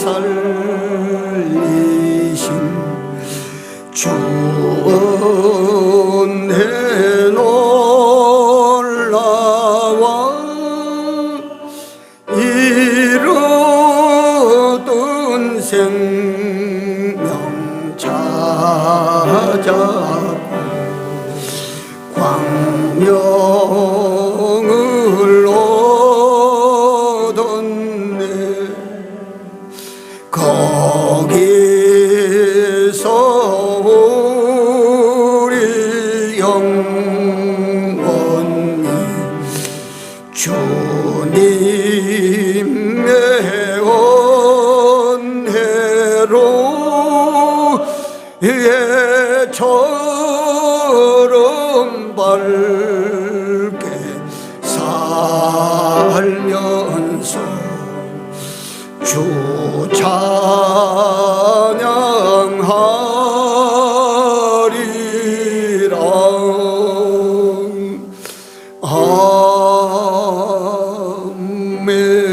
광명을 얻었네. 거기서 우리 영혼이 주님의 은혜로 예처럼 밝게 살면서 주 찬양하리라. 아멘.